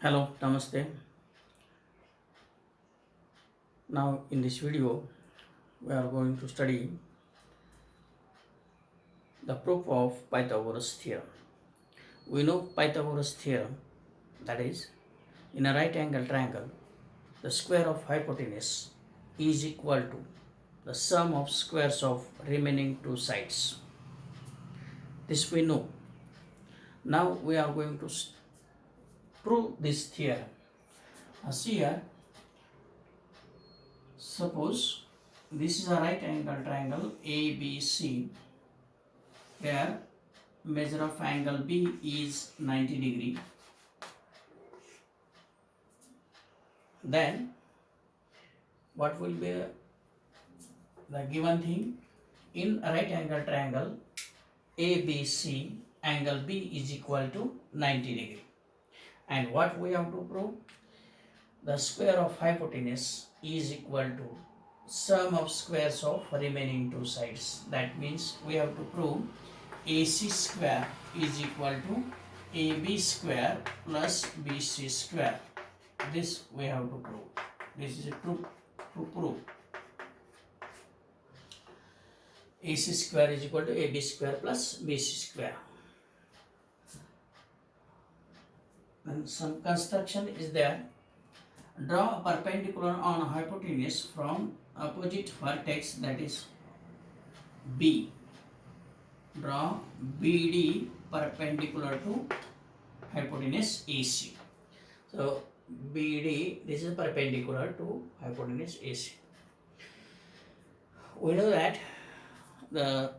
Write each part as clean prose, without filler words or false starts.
Hello, Namaste. Now in this video we are going to study the proof of Pythagoras theorem. We know Pythagoras theorem, that is, in a right angle triangle the square of hypotenuse is equal to the sum of squares of remaining two sides. This we know. Now we are going to prove this theorem. See here, suppose this is a right angle triangle ABC where measure of angle B is 90 degree. Then what will be the given thing? In a right angle triangle ABC, angle B is equal to 90 degree. And what we have to prove? The square of hypotenuse is equal to sum of squares of remaining two sides. That means we have to prove AC square is equal to AB square plus BC square. This we have to prove. This is a proof to prove. AC square is equal to AB square plus BC square. And some construction is there. Draw a perpendicular on a hypotenuse from opposite vertex, that is B. Draw BD perpendicular to hypotenuse AC. So BD, this is perpendicular to hypotenuse AC. We know that the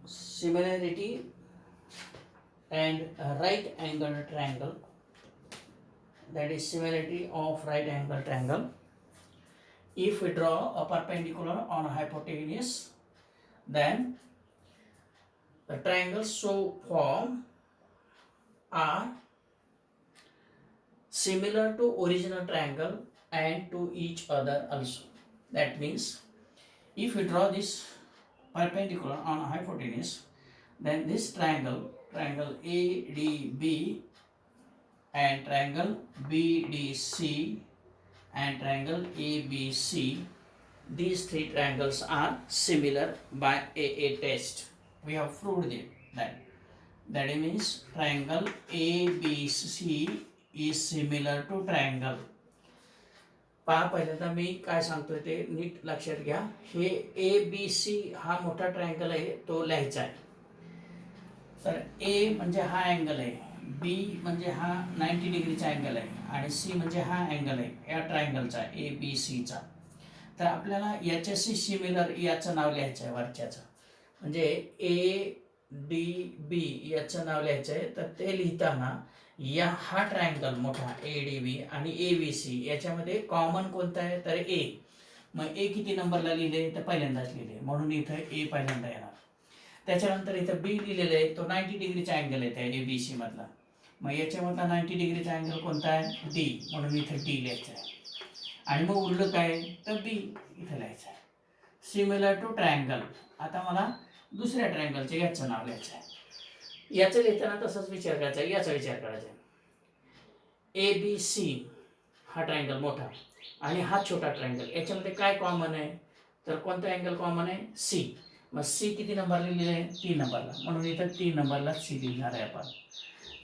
similarity and a right angle triangle, that is similarity of right angle triangle. If we draw a perpendicular on a hypotenuse, then the triangles so formed are similar to original triangle and to each other also. That means if we draw this perpendicular on a hypotenuse, then this triangle ADB and triangle BDC and triangle ABC, these three triangles are similar by AA test. We have proved that. That means triangle ABC is similar to triangle. पहा, पहिल्यांदा मी काय सांगतोय ते नीट लक्षात घ्या. हे ABC हा मोठा ट्रायंगल आहे, तो लिहायचा आहे. तर A म्हणजे हा अँगल आहे, B म्हणजे हा 90 डिग्रीचा अँगल आहे आणि C म्हणजे हा अँगल आहे या ट्रायंगलचा ABCचा. तर आपल्याला याच्याशी सिमिलर याचं नाव लिहायचं आहे वरच्याचं, म्हणजे ADB याचं नाव लिहायचं आहे. तर ते लिहिताना या हा ट्रायंगल मोठा ADB आणि ABC याच्यामध्ये कॉमन कोणता आहे तर A. मग A किती नंबरला लिहिले तर पहिल्यांदाच लिहिले, म्हणून इथं A पहिल्यांदा येणार. त्याच्यानंतर इथं B लिहिलेलं आहे, तो 90 डिग्रीचा अँगल आहे त्या ABC मधला. मग याच्यामधला 90 डिग्रीचा अँगल कोणता आहे D, म्हणून इथं D लिहायचं आहे. आणि मग उरलं काय तर B इथं लिहायचं आहे. Similar to triangle. आता मला दुसऱ्या ट्रायंगलचे याचं नाव लिहायचं आहे. याचं लिहिताना तसंच विचार करायचा, याचा विचार करायचा. ABC हा ट्रायंगल मोठा आणि हा छोटा ट्रायंगल, याच्यामध्ये काय कॉमन आहे तर कोणता अँगल कॉमन आहे C. मग C किती नंबरला लिहिले आहे 3 नंबरला, म्हणून इथं 3 नंबरला C लिहिणार आहे आपण.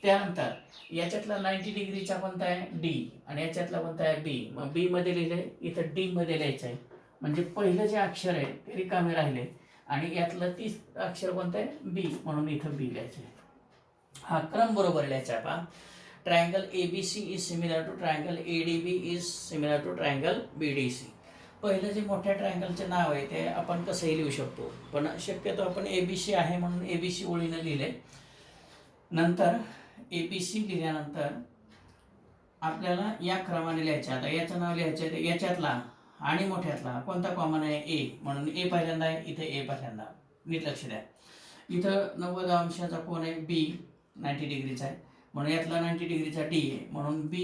त्यानंतर याच्यातला 90 डिग्रीचा कोणता आहे D आणि याच्यातला कोणता आहे B. मग B मध्ये लिहिले, इथं D मध्ये लिहायचं आहे. म्हणजे पहिलं जे अक्षर आहे ते रिकामे राहिले आणि यातलं 30 अक्षर कोणतं आहे B, म्हणून इथं B लिहायचं आहे. हा क्रम बरोबर लिहायचा आहे. पहा, triangle ABC is similar to triangle ADB is similar to triangle BDC. पहिलं जे मोठ्या ट्रायंगलचे नाव आहे ते आपण कसंही लिहू शकतो, पण शक्यतो आपण ABC आहे म्हणून ABC ओळीनं लिहिले. नंतर ABC लिहिल्यानंतर आपल्याला या क्रमाने लिहायचं. आता याचं नाव लिहायचं आहे, याच्यातला आणि मोठ्यातला कोणता कॉमन आहे A, म्हणून A पहिल्यांदा आहे, इथे A पहिल्यांदा. नीट लक्ष द्या. इथं 90 अंशाचा कोण आहे B, 90 डिग्रीचा आहे, म्हणून यातला 90 डिग्रीचा D आहे, म्हणून B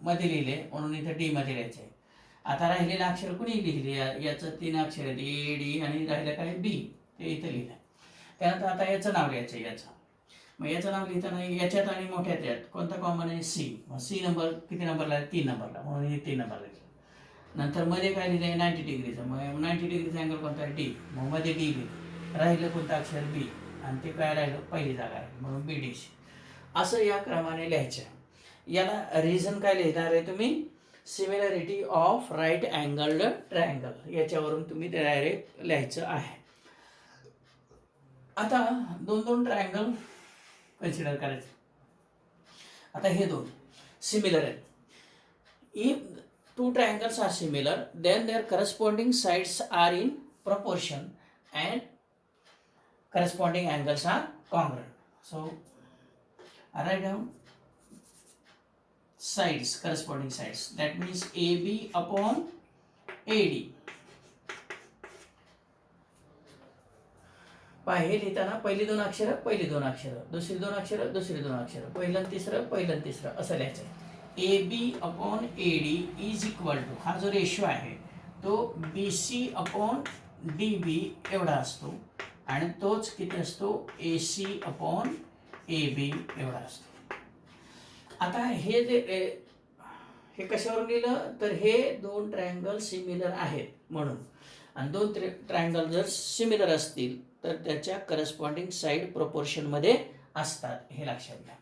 मध्ये लिहिले, म्हणून इथं D मध्ये लिहायचं आहे. आता राहिलेलं अक्षर कुणी लिहिले, याचं 3 अक्षर आहेत A D आणि राहिलं काय B, ते इथं लिहिलं. त्यानंतर आता याचं नाव लिहायचं याचं, मग याचं नाव लिहिताना याच्यात आणि मोठ्यात यात कोणता कॉमन आहे? सी. मग सी नंबर किती नंबरला आहे? 3 नंबरला, म्हणून हे 3 नंबरला लिहिलं. नंतर मध्ये काय लिहिलं आहे? 90 डिग्रीचं. मग 90 डिग्रीचा अँगल कोणता आहे? डी. मग मध्ये डी लिहिलं. राहिलं कोणतं अक्षर? बी. आणि ते काय राहिलं? पहिली जागा आहे, म्हणून बी डी सी. असं या क्रमाने लिहायचं. याला रिझन काय लिहिणार आहे तुम्ही? Similarity of right angled triangle. याच्यावरून तुम्ही डायरेक्ट लिहायचं आहे. आता 2 ट्रायंगल कन्सिडर करायचे. आता हे 2 सिमिलर आहेत. If 2 triangles are similar, then their corresponding sides are in proportion and corresponding angles are congruent. So I write down sides, corresponding sides. That means AB upon AD. हे लिहिताना पहिली 2 अक्षरं, पहिली 2 अक्षरं, दुसरी 2 अक्षरं, दुसरी 2 अक्षरं, पहिलं तिसरं, पहिलं तिसरं, असं लिहायचं आहे. AB upon AD is equal to, हा जो रेशो आहे तो BC अपॉन DB एवढा असतो आणि तोच किती असतो? AC अपॉन AB एवढा असतो. आता हे जे हे कशावरून लिहिलं? तर हे 2 ट्रायंगल सिमिलर आहेत म्हणून. आणि 2 ट्रायंगल जर सिमिलर असतील तर त्याच्या करस्पॉन्डिंग साईड प्रोपोर्शनमध्ये असतात, हे लक्षात घ्या.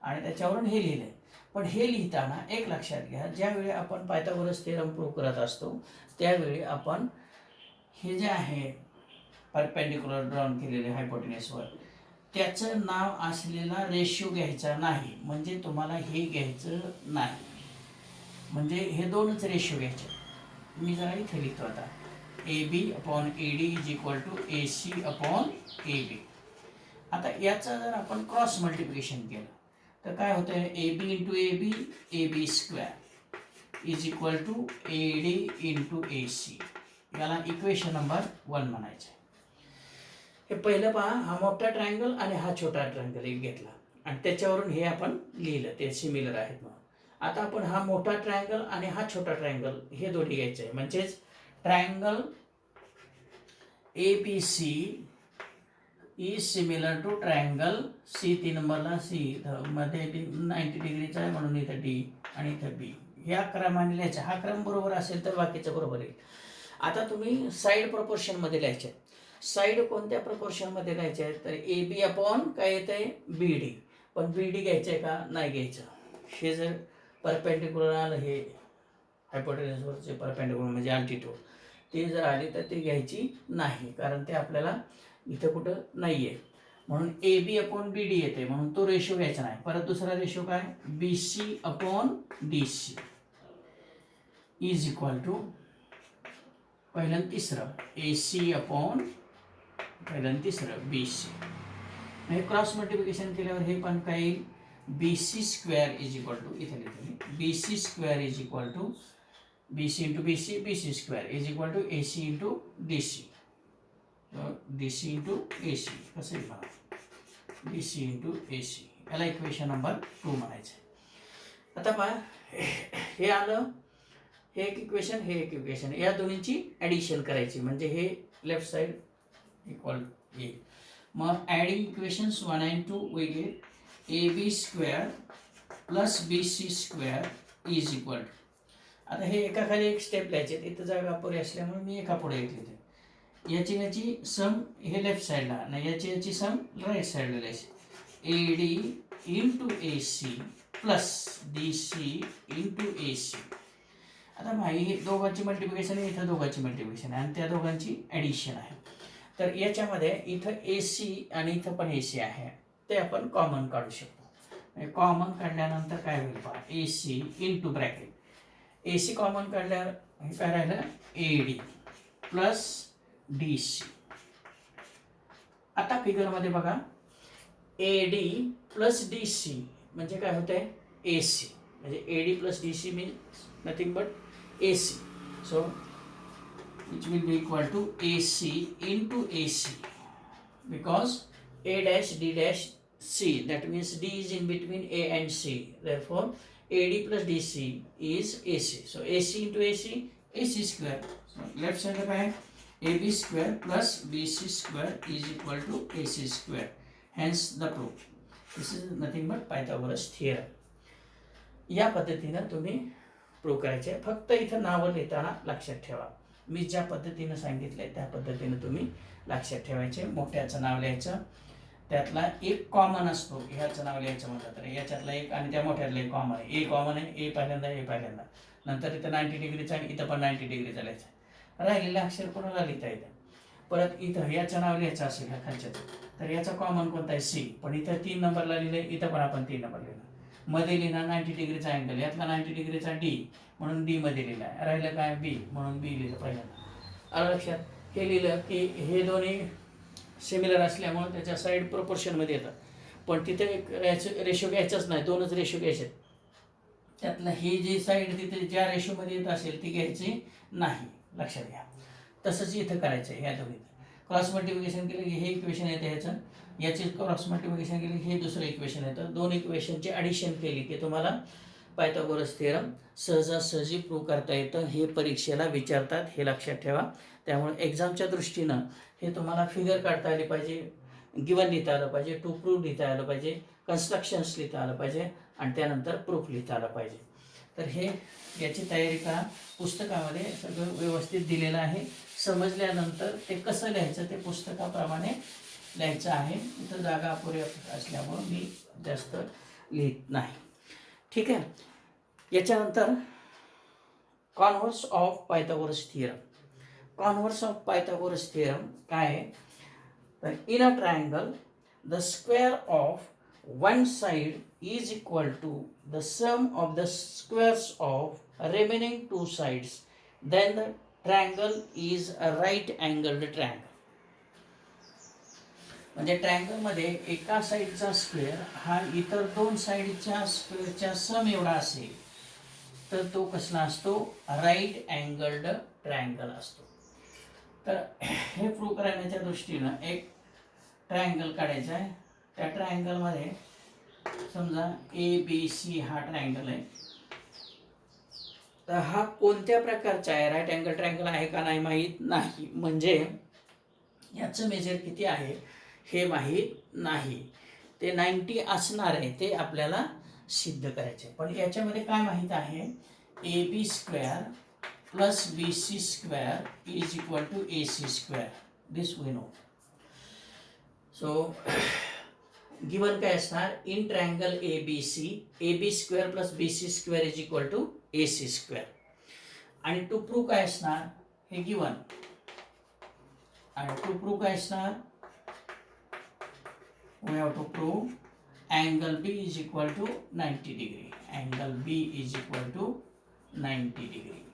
आणि त्याच्यावरून हे लिहिलं आहे. पण हे लिहिताना एक लक्षात घ्या, ज्यावेळी आपण पायथागोरस थेरम प्रूव्ह करत असतो त्यावेळी आपण हे जे आहे परपेंडिक्युलर ड्रॉन केलेले हायपोटेन्यूसवर, त्याचं नाव असलेला रेशिओ घ्यायचा नाही. म्हणजे तुम्हाला हे घ्यायचं नाही, म्हणजे हे 2च रेशिओ घ्यायचे. मी जरा इथे लिहितो आता. AB upon AD is equal to AC upon AB. आता याचं जर आपण क्रॉस मल्टिप्लिकेशन केलं तर काय होतं आहे? AB into AB, AB square is equal to AD into AC. याला इक्वेशन नंबर 1 म्हणायचं. हे पहिलं पहा, हा मोठा ट्रायंगल आणि हा छोटा ट्रायंगल एक घेतला आणि त्याच्यावरून हे आपण लिहिलं, ते सिमिलर आहेत म्हणून. आता आपण हा मोठा ट्रायंगल आणि हा छोटा ट्रायंगल हे दोन्ही घ्यायचे आहे. म्हणजेच triangle ABC is similar to triangle C. 3 नंबरला C, मध्ये 90 डिग्रीचा आहे म्हणून इथं D आणि इथं B. ह्या क्रमाने लिहायचा. हा क्रम बरोबर असेल तर बाकीचं बरोबर येईल. आता तुम्ही साईड प्रपोर्शनमध्ये लिहायचे. साईड कोणत्या प्रपोर्शनमध्ये लिहायचे आहेत? तर AB अपॉन काय येतं आहे? BD. पण BD घ्यायचं आहे का? नाही घ्यायचं. हे जर परपेंडिक्युलर आलं, हे हायपोटेन्यूसवरचे परपेंडिक्युलर म्हणजे अल्टिट्यूड, ते जर आले तर ते घ्यायची नाही, कारण ते आपल्याला इथं कुठं नाही आहे. म्हणून AB अपॉन BD येते, म्हणून तो रेशो घ्यायचा नाही. परत दुसरा रेशो काय? BC upon DC is equal to पहिलं तिसरं AC अपॉन पहिलं तिसरं BC. हे क्रॉस मल्टिप्लिकेशन केल्यावर हे पण काय येईल? BC square is equal to, इथे लिहितो मी, BC square is equal to BC into BC, BC square is equal to AC into DC. DC into AC कसं येईल मला? BC into AC. याला इक्वेशन नंबर 2 म्हणायचं. आता पहा, हे आलं, हे एक इक्वेशन, हे एक इक्वेशन, या दोन्हीची ॲडिशन करायची म्हणजे हे लेफ्ट साईड इक्वल येईल. मग adding equations 1 and 2 we get AB square plus BC square is equal to. आता हे एकाखाली एक स्टेप लिहायचे. इथं जागा पुढे असल्यामुळे मी एका पुढे एक लिहिते. याची सम हे लेफ्ट साईडला आणि याची सम राईट साईडला लिहायची. AD into AC plus DC into AC. आता माही दोघांची मल्टिप्लिकेशन आहे, इथं दोघांची मल्टिप्लिकेशन आहे आणि त्या दोघांची ॲडिशन आहे. तर याच्यामध्ये इथं AC आणि इथं पण AC आहे, ते आपण कॉमन काढू शकतो. कॉमन काढल्यानंतर काय होईल पहा, AC into bracket AC common काढल्यावर काय राहिलं? AD plus DC. आता फिगरमध्ये बघा, AD प्लस DC म्हणजे काय होतं आहे? AC. म्हणजे AD plus DC means nothing but AC. So which will be equal to AC into AC because A dash D dash C, that means D is in between A and C, therefore AD plus DC is AC. So AC into AC, AC square. So left side of AB square plus BC square is equal to AC square. Hence the proof. This is nothing but Pythagoras theorem. या पद्धतीनं तुम्ही prove करायचे. फक्त इथं नावं लिहिताना लक्षात ठेवा, मी ज्या पद्धतीनं सांगितलंय त्या पद्धतीनं तुम्ही लक्षात ठेवायचे. मोठ्याचं नाव लिहायचं, त्यातला एक कॉमन असतो, ह्याचं नाव लिहायचं म्हटलं तर याच्यातला एक आणि त्या मोठ्यातला एक कॉमन आहे. ए कॉमन आहे, ए पहिल्यांदा, नंतर इथं 90 डिग्रीचा आणि इथं पण 90 डिग्रीचा लिहायचं. राहिलेलं अक्षर कोणाला लिहिता येतं. परत इथं याचं नाव लिहायचं असेल ह्या खालच्याचं, तर याचा कॉमन कोणता आहे, सी. पण इथं 3 नंबरला लिहिलं, इथं पण आपण 3 नंबर लिहिलं. मध्ये लिहिणार 90 डिग्रीचा अँगल, यातला 90 डिग्रीचा डी म्हणून डी मध्ये लिहिला आहे. राहिलं काय, बी म्हणून बी लिहिलं पहिल्यांदा. आलं लक्षात. हे लिहिलं की हे दोन्ही सिमिलर असल्यामुळं त्याच्या साईड प्रोपोर्शनमध्ये येतात. पण तिथे एक रेशो घ्यायचाच नाही, 2च रेशो घ्यायचे. त्यातलं हे जे साईड तिथे ज्या रेशोमध्ये येत असेल ती घ्यायची नाही, लक्षात घ्या. तसंच इथं करायचं आहे. ह्या दोन्ही क्रॉस मल्टिप्लिकेशन केलं की हे इक्वेशन येतं ह्याचं, याची क्रॉस मल्टिप्लिकेशन केली हे दुसरं इक्वेशन येतं. 2 इक्वेशनची ॲडिशन केली की तुम्हाला पायथागोरस थिअरम सहजासहजी प्रूव्ह करता येतं. हे परीक्षेला विचारतात, हे लक्षात ठेवा. त्यामुळे एक्झामच्या दृष्टीनं हे तुम्हाला फिगर काढता आली पाहिजे, गिवन लिहिता आलं पाहिजे, टू प्रूव्ह लिहिता आलं पाहिजे, कन्स्ट्रक्शन्स लिहिता आलं पाहिजे आणि त्यानंतर प्रूफ लिहिता आलं पाहिजे. तर हे याची तयारी करा. पुस्तकामध्ये सगळं व्यवस्थित दिलेलं आहे. समजल्यानंतर ते कसं लिहायचं ते पुस्तकाप्रमाणे लिहायचं आहे. इथं जागा अपुरी असल्यामुळं मी जास्त लिहित नाही. ठीक आहे. याच्यानंतर converse of Pythagoras theorem. Converse of Pythagoras theorem काय आहे, तर in a triangle the square of one side is equal to the sum of the squares of remaining two sides, then the triangle is a right angled triangle. म्हणजे ट्रायंगलमध्ये एका साईडचा square हा इतर 2 साईडच्या स्क्वेअरच्या सम एवढा असेल तर तो कसला असतो, राईट अँगल्ड ट्रायंगल असतो. तर हे प्रूव्ह करण्याच्या दृष्टीनं एक ट्रायंगल काढायचा आहे. त्या ट्रायंगलमध्ये समजा ABC हा ट्रायंगल आहे. तर हा कोणत्या प्रकारचा आहे, राईट अँगल ट्रायंगल आहे का नाही माहीत नाही. म्हणजे याचं मेजर किती आहे हे माहीत नाही. ते 90 असणार आहे ते आपल्याला सिद्ध करायचे. पण याच्यामध्ये काय माहीत आहे, AB square plus BC square is equal to AC square. This we know. So given काय असणार, in triangle ABC AB square plus BC square is equal to AC square. आणि टू प्रूव्ह काय असणार, हे गिवन. आणि to prove काय असणार, we have to prove angle B is equal to 90 degree. Angle B is equal to 90 degree.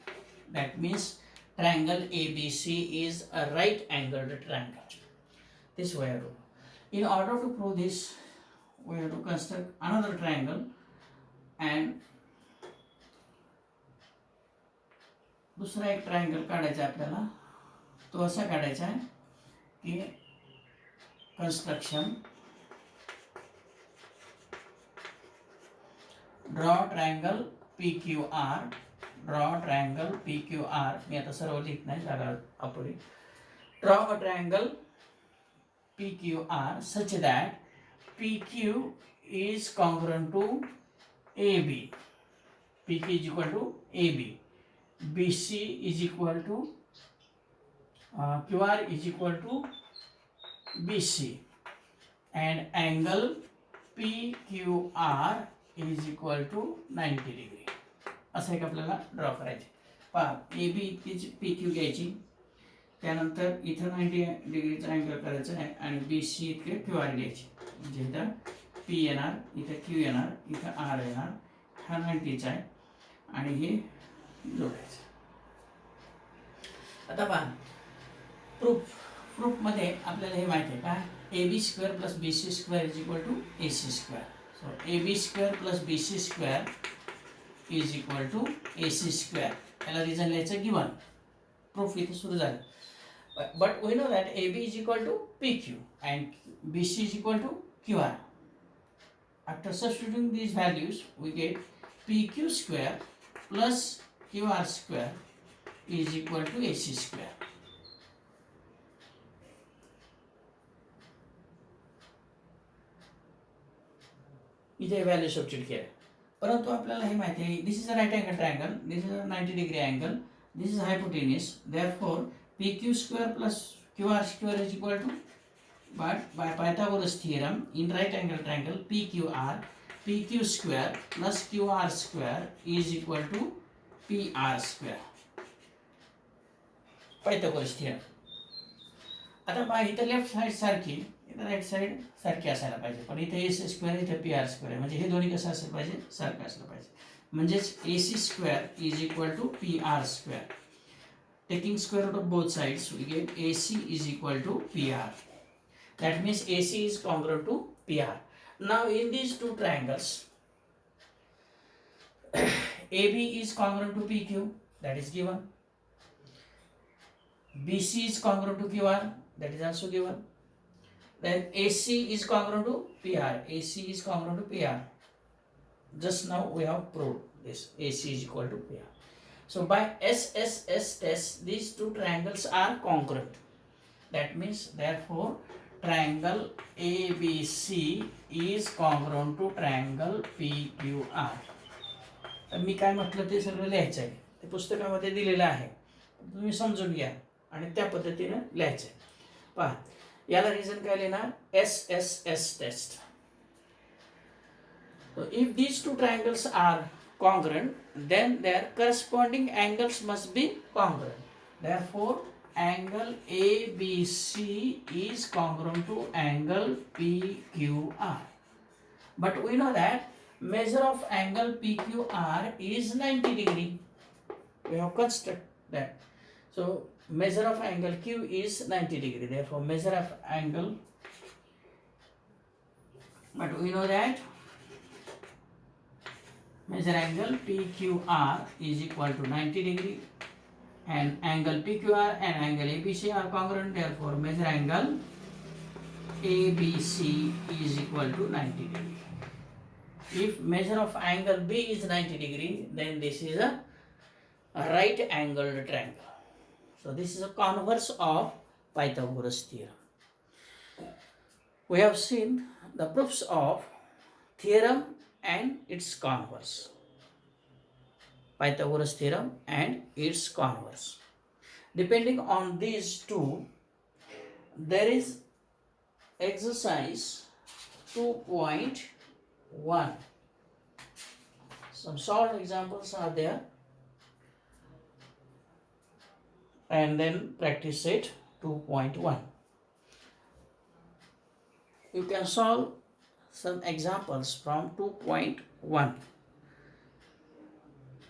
That means triangle ABC is a right angled triangle. This way to. In order to prove this, we have to construct another triangle and दूसरा एक triangle काढायचा आपल्याला. तो असा काढायचा आहे की construction draw triangle PQR. Draw triangle PQR. मी आता सर्व लिहित नाही, जागा अपुरी. Draw a triangle PQR such that PQ is congruent to AB. PQ is equal to AB. BC is equal to QR is equal to BC. And angle PQR is equal to 90 degree. असं एक आपल्याला draw करायचे. पहा, AB इतकीच PQ घ्यायची, त्यानंतर इथं 90 डिग्रीचा अँगल करायचा आहे आणि BC इतके QR घ्यायचे. म्हणजे इथं P येणार, इथं Q येणार, इथं R येणार. हा 90चा आहे आणि हे जोडायचं. आता पहा, प्रूफमध्ये आपल्याला हे माहिती आहे का, AB square plus BC square is equal to AC square. So AB square plus BC square is equal to AC square. याला रिझन लिहायचं गिवन. प्रूफ इथे सुरू झालं. But we know that AB is equal to PQ and BC is equal to QR. After substituting these values, we get PQ square plus QR square is equal to AC square. इथे value substitute केल्या. परंतु आपल्याला हे माहिती आहे this is a right angle triangle, this is a 90 degree angle, this is hypotenuse, therefore P Q square plus Q R square is equal to, but by Pythagoras theorem in right angle triangle PQR, PQ square plus QR square is equal to PR square. Pythagoras theorem. आता पहा इथं left side सारखी, इथं right side सारखी असायला पाहिजे, पण इथे ए सी स्क्वेअर, इथे पी आर स्क्वेअर आहे, म्हणजे हे दोन्ही कसं असलं पाहिजे, सारखं असलं पाहिजे. म्हणजेच A C square is equal to P R square. Taking square root of both sides we get A C is equal to P R. That means AC is congruent to PR. Now in these two triangles, AB is congruent to PQ, that is given. BC is congruent to QR, that is also given. Then AC is congruent to PR. AC is congruent to PR. Just now we have proved this. AC is equal to PR. So by SSS test, these two triangles are congruent. That means therefore triangle ABC is congruent to triangle PQR. तर मी काय म्हटलं ते सगळं लिहायचं आहे, ते पुस्तकामध्ये दिलेलं आहे, तुम्ही समजून घ्या आणि त्या पद्धतीनं लिहायचं आहे. पहा याला रिझन काय लिहिणार, SSS test. If these two triangles are congruent, then their corresponding angles must be congruent. Therefore angle ABC is congruent to angle PQR. But we know that measure of angle PQR is 90 degree. We have constructed that. So measure of angle Q is 90 degree. Therefore measure of angle, but we know that measure angle PQR is equal to 90 degree. And angle PQR and angle ABC are congruent, therefore measure angle ABC is equal to 90 degree. If measure of angle B is 90 degree, then this is a right angled triangle. So this is a converse of Pythagoras theorem. We have seen the proofs of theorem and its converse. Pythagoras theorem and its converse. Depending on these two, there is exercise 2.1. Some solved examples are there, and then practice set 2.1. You can solve some examples from 2.1.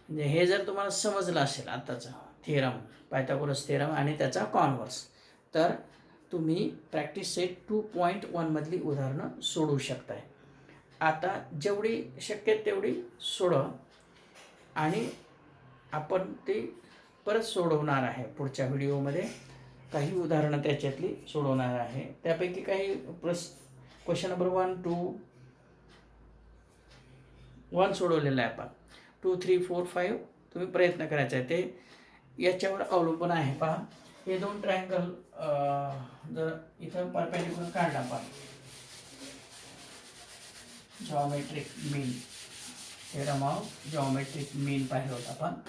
म्हणजे हे जर तुम्हाला समजलं असेल आताचा theorem, Pythagoras theorem आणि त्याचा converse, तर तुम्ही प्रॅक्टिस सेट 2.1 मधली उदाहरणं सोडवू शकताय. आता जेवढी शक्य तेवढी सोडवा आणि आपण ते परत सोडवणार आहे पुढच्या व्हिडिओमध्ये. काही उदाहरणं त्याच्यातली सोडवणार आहे, त्यापैकी काही क्वेश्चन नंबर 1, 2, 1 सोडवलेलं आहे आपण. 2, 3, 4, 5 तुम्ही प्रयत्न करायचा आहे, ते याच्यावर अवलंबून आहे. पहा हे दोन ट्रायंगल जर इथं परपेंडिक्युलर काढला आपण, geometric mean, theorem of geometric mean पाहिलं होतं आपण.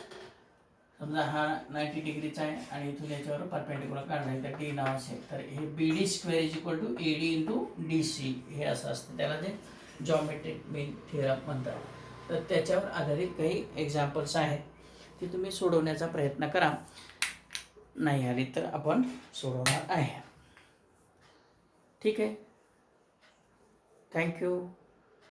समजा हा 90 डिग्रीचा आहे आणि इथून याच्यावर परपेंडिक्युलर काढला आहे, तर डी नाव असेल, तर हे BD square is equal to AD into DC हे असं असतं, त्याला ते जॉमेट्रिक मीन थेरम म्हणतात. तर त्याच्यावर आधारित काही एक्झाम्पल्स आहेत, ते तुम्ही सोडवण्याचा प्रयत्न करा. नाही आली तर आपण सोडवणार आहे. ठीक आहे, थँक्यू.